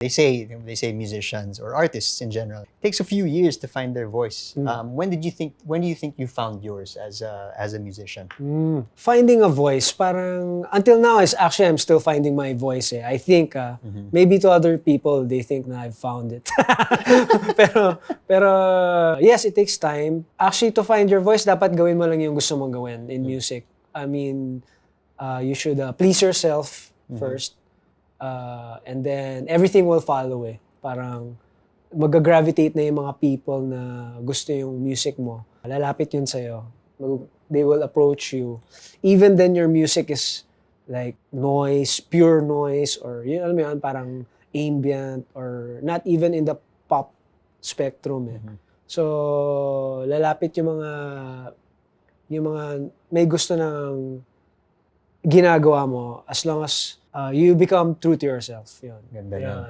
They say musicians or artists in general, it takes a few years to find their voice. When do you think you found yours as a musician? Finding a voice, parang until now is actually I'm still finding my voice. I think maybe to other people they think na I've found it. pero yes, it takes time. Actually, to find your voice, dapat gawin mo lang yung gusto mong gawin in music. I mean, you should please yourself first. And then everything will follow Parang mag-gravitate na yung mga people na gusto yung music mo. Lalapit yun sa'yo. They will approach you. Even then your music is like noise, pure noise, or yun, alam mo yun, parang ambient, or not even in the pop spectrum. So, lalapit yung mga may gusto ng ginagawa mo as long as you become true to yourself. Yun. Ganda nun.